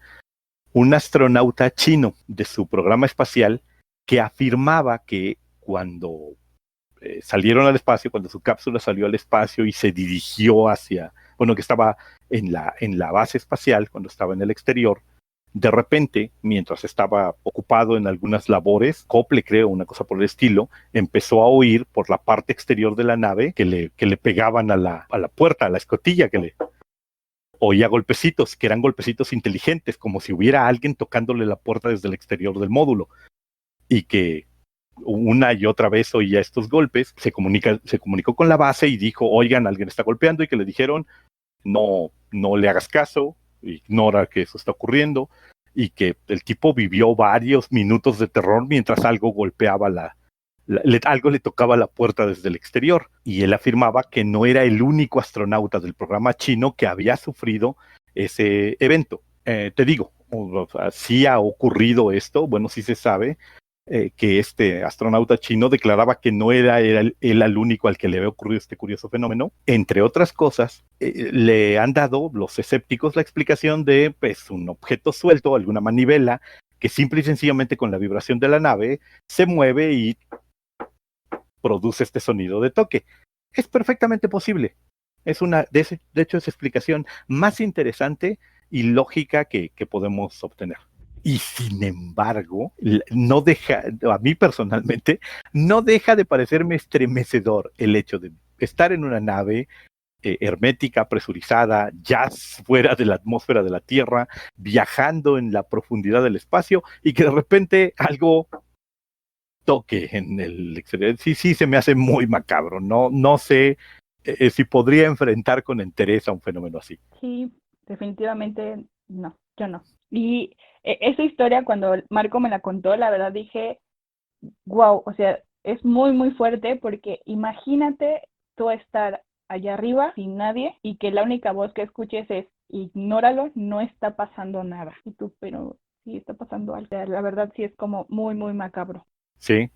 un astronauta chino de su programa espacial que afirmaba que cuando salieron al espacio, cuando su cápsula salió al espacio y se dirigió hacia, bueno, que estaba en la base espacial, cuando estaba en el exterior, de repente, mientras estaba ocupado en algunas labores, Cople, creo, una cosa por el estilo, empezó a oír por la parte exterior de la nave que le pegaban a la puerta, a la escotilla, que le oía golpecitos, que eran golpecitos inteligentes, como si hubiera alguien tocándole la puerta desde el exterior del módulo, y que una y otra vez oía estos golpes, se comunicó con la base y dijo, oigan, alguien está golpeando, y que le dijeron, no le hagas caso, ignora que eso está ocurriendo, y que el tipo vivió varios minutos de terror mientras algo golpeaba algo le tocaba la puerta desde el exterior, y él afirmaba que no era el único astronauta del programa chino que había sufrido ese evento. Te digo, o sea, sí ha ocurrido esto, bueno, sí se sabe, que este astronauta chino declaraba que no era él el único al que le había ocurrido este curioso fenómeno. Entre otras cosas, le han dado los escépticos la explicación de pues, un objeto suelto, alguna manivela, que simple y sencillamente con la vibración de la nave se mueve y produce este sonido de toque. Es perfectamente posible. Es de hecho, es explicación más interesante y lógica que podemos obtener. Y sin embargo, no deja, a mí personalmente, no deja de parecerme estremecedor el hecho de estar en una nave hermética, presurizada, ya fuera de la atmósfera de la Tierra, viajando en la profundidad del espacio y que de repente algo toque en el exterior. Sí, se me hace muy macabro. No sé si podría enfrentar con entereza un fenómeno así. Sí, definitivamente no, yo no. Y esa historia, cuando Marco me la contó, la verdad dije, wow, o sea, es muy, muy fuerte porque imagínate tú estar allá arriba sin nadie y que la única voz que escuches es ignóralo, no está pasando nada. Y tú, pero sí está pasando algo. O sea, la verdad sí es como muy, muy macabro. Sí.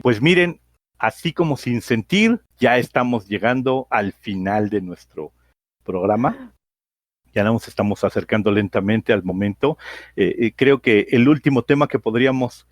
Pues miren, así como sin sentir, ya estamos llegando al final de nuestro programa. Ya nos estamos acercando lentamente al momento. Creo que el último tema que podríamos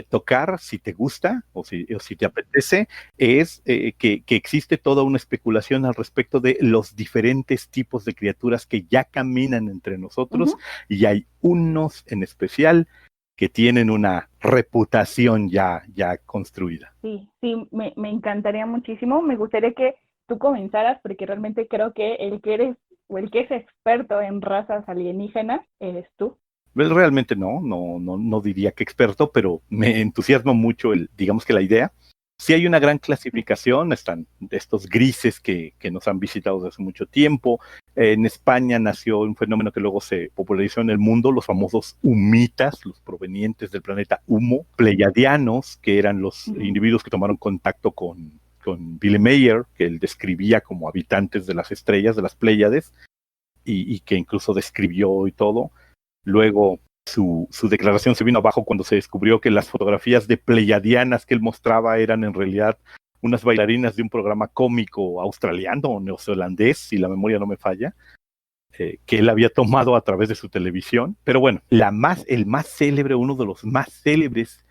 tocar, si te gusta o si te apetece, es que existe toda una especulación al respecto de los diferentes tipos de criaturas que ya caminan entre nosotros, y hay unos en especial que tienen una reputación ya construida. Sí, me encantaría muchísimo. Me gustaría que tú comenzaras porque realmente creo que el que eres o el que es experto en razas alienígenas eres tú. Pues realmente no diría que experto, pero me entusiasma mucho digamos que la idea. Sí hay una gran clasificación, están estos grises que nos han visitado desde hace mucho tiempo. En España nació un fenómeno que luego se popularizó en el mundo, los famosos humitas, los provenientes del planeta Humo, pleiadianos, que eran los individuos que tomaron contacto con Billy Mayer, que él describía como habitantes de las estrellas, de las Pléyades, y que incluso describió y todo. Luego su declaración se vino abajo cuando se descubrió que las fotografías de pleiadianas que él mostraba eran en realidad unas bailarinas de un programa cómico australiano o neozelandés, si la memoria no me falla, que él había tomado a través de su televisión. Pero bueno, el más célebre, uno de los más célebres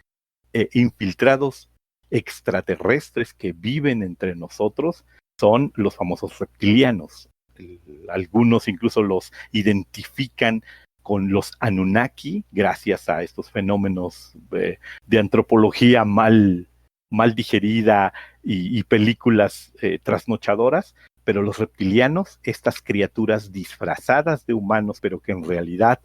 infiltrados extraterrestres que viven entre nosotros son los famosos reptilianos. Algunos incluso los identifican con los Anunnaki, gracias a estos fenómenos de antropología mal digerida y películas trasnochadoras, pero los reptilianos, estas criaturas disfrazadas de humanos, pero que en realidad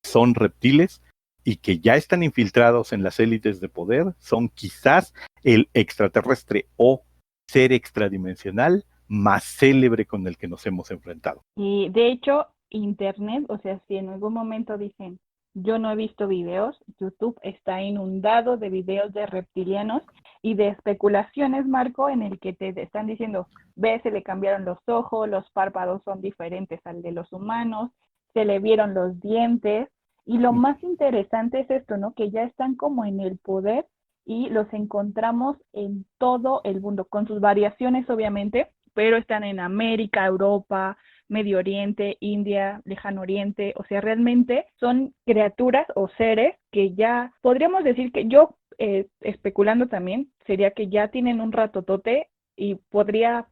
son reptiles y que ya están infiltrados en las élites de poder, son quizás el extraterrestre o ser extradimensional más célebre con el que nos hemos enfrentado. Y de hecho, Internet, o sea, si en algún momento dicen, Yo no he visto videos. YouTube está inundado de videos de reptilianos y de especulaciones, Marco, en el que te están diciendo, ve, se le cambiaron los ojos, los párpados son diferentes al de los humanos, se le vieron los dientes. Y lo más interesante es esto, ¿no? Que ya están como en el poder y los encontramos en todo el mundo, con sus variaciones obviamente, pero están en América, Europa, Medio Oriente, India, Lejano Oriente, o sea, realmente son criaturas o seres que ya podríamos decir que yo, especulando también, sería que ya tienen un ratotote y podría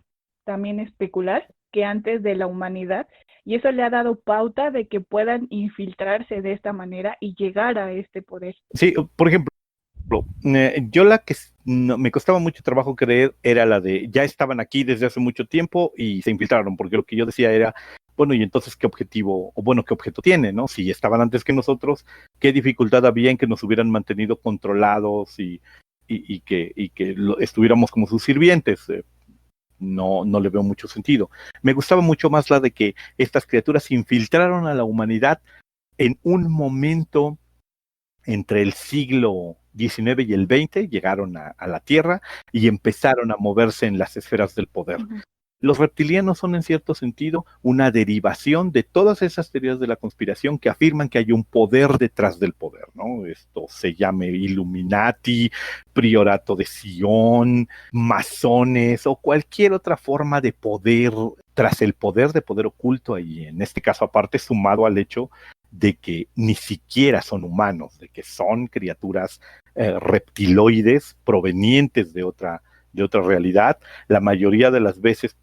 también especular que antes de la humanidad, y eso le ha dado pauta de que puedan infiltrarse de esta manera y llegar a este poder. Sí, por ejemplo, yo la que me costaba mucho trabajo creer era la de ya estaban aquí desde hace mucho tiempo y se infiltraron, porque lo que yo decía era, bueno, y entonces qué objetivo, o bueno, qué objeto tiene, ¿no? Si estaban antes que nosotros, qué dificultad había en que nos hubieran mantenido controlados y que estuviéramos como sus sirvientes. No le veo mucho sentido. Me gustaba mucho más la de que estas criaturas se infiltraron a la humanidad en un momento entre el siglo XIX y el XX, llegaron a la Tierra y empezaron a moverse en las esferas del poder. Ujú. Los reptilianos son en cierto sentido una derivación de todas esas teorías de la conspiración que afirman que hay un poder detrás del poder, ¿no? Esto se llame Illuminati, Priorato de Sion, masones o cualquier otra forma de poder tras el poder de poder oculto ahí, en este caso aparte sumado al hecho de que ni siquiera son humanos, de que son criaturas reptiloides provenientes de otra realidad. La mayoría de las veces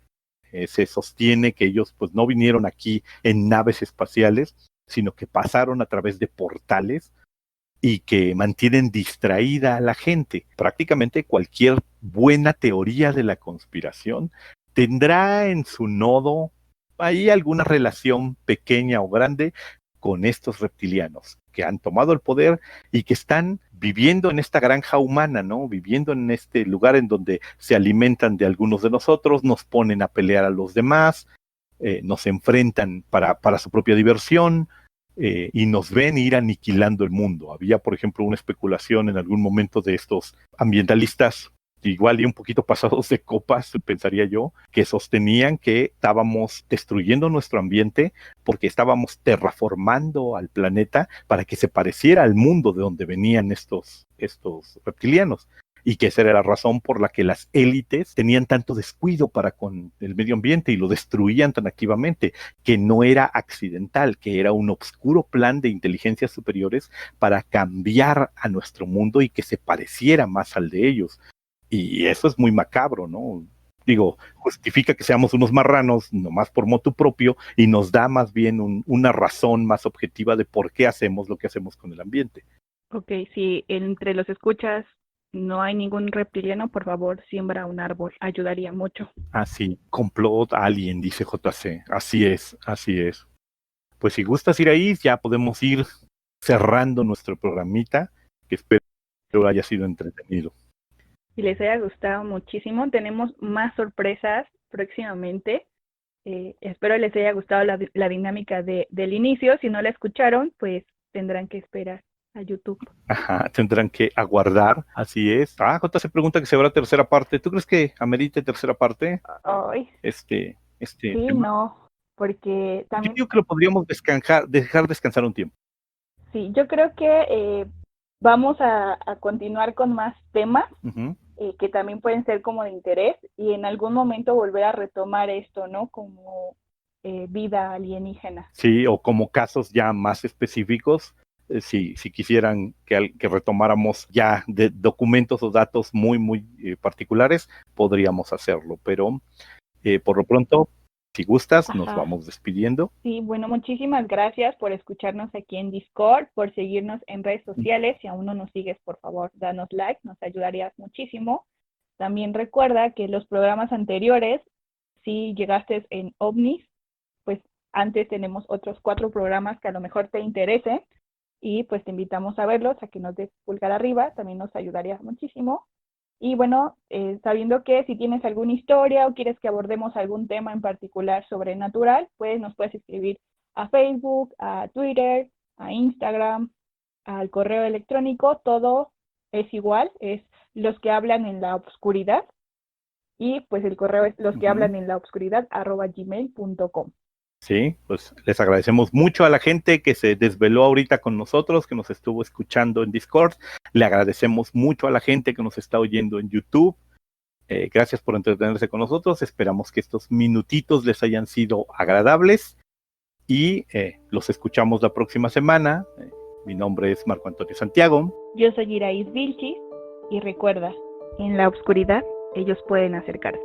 se sostiene que ellos pues no vinieron aquí en naves espaciales, sino que pasaron a través de portales y que mantienen distraída a la gente. Prácticamente cualquier buena teoría de la conspiración tendrá en su nodo ahí alguna relación pequeña o grande con estos reptilianos que han tomado el poder y que están viviendo en esta granja humana, ¿no? Viviendo en este lugar en donde se alimentan de algunos de nosotros, nos ponen a pelear a los demás, nos enfrentan para su propia diversión, y nos ven ir aniquilando el mundo. Había, por ejemplo, una especulación en algún momento de estos ambientalistas, igual y un poquito pasados de copas, pensaría yo, que sostenían que estábamos destruyendo nuestro ambiente porque estábamos terraformando al planeta para que se pareciera al mundo de donde venían estos reptilianos. Y que esa era la razón por la que las élites tenían tanto descuido para con el medio ambiente y lo destruían tan activamente, que no era accidental, que era un oscuro plan de inteligencias superiores para cambiar a nuestro mundo y que se pareciera más al de ellos. Y eso es muy macabro, ¿no? Digo, justifica que seamos unos marranos nomás por motu propio y nos da más bien una razón más objetiva de por qué hacemos lo que hacemos con el ambiente. Ok, si entre los escuchas no hay ningún reptiliano, por favor, siembra un árbol, ayudaría mucho. Así, complot alien, dice JC. Así es, así es. Pues si gustas ir ahí, ya podemos ir cerrando nuestro programita, que espero haya sido entretenido. Si les haya gustado muchísimo, tenemos más sorpresas próximamente. Espero les haya gustado la dinámica del inicio. Si no la escucharon, pues tendrán que esperar a YouTube. Ajá, tendrán que aguardar, así es. J se pregunta que se habrá tercera parte. ¿Tú crees que amerite tercera parte? Ay, Sí, tema. No, porque también... Yo digo que lo podríamos dejar descansar un tiempo. Sí, yo creo que vamos a continuar con más temas. Uh-huh. Que también pueden ser como de interés y en algún momento volver a retomar esto, ¿no? Como vida alienígena. Sí, o como casos ya más específicos, si quisieran que retomáramos ya de documentos o datos muy particulares, podríamos hacerlo, pero por lo pronto, si gustas, nos vamos despidiendo. Sí, bueno, muchísimas gracias por escucharnos aquí en Discord, por seguirnos en redes sociales. Si aún no nos sigues, por favor, danos like, nos ayudarías muchísimo. También recuerda que los programas anteriores, si llegaste en OVNIs, pues antes tenemos otros 4 programas que a lo mejor te interesen y pues te invitamos a verlos, a que nos des pulgar arriba, también nos ayudaría muchísimo. Y bueno, sabiendo que si tienes alguna historia o quieres que abordemos algún tema en particular sobrenatural, pues nos puedes escribir a Facebook, a Twitter, a Instagram, al correo electrónico, todo es igual, es los que hablan en la oscuridad, y pues el correo es los que hablan en la oscuridad @gmail.com. Sí, pues les agradecemos mucho a la gente que se desveló ahorita con nosotros, que nos estuvo escuchando en Discord. Le agradecemos mucho a la gente que nos está oyendo en YouTube. Gracias por entretenerse con nosotros. Esperamos que estos minutitos les hayan sido agradables y los escuchamos la próxima semana. Mi nombre es Marco Antonio Santiago. Yo soy Iraíz Vilchis y recuerda, en la oscuridad ellos pueden acercarse.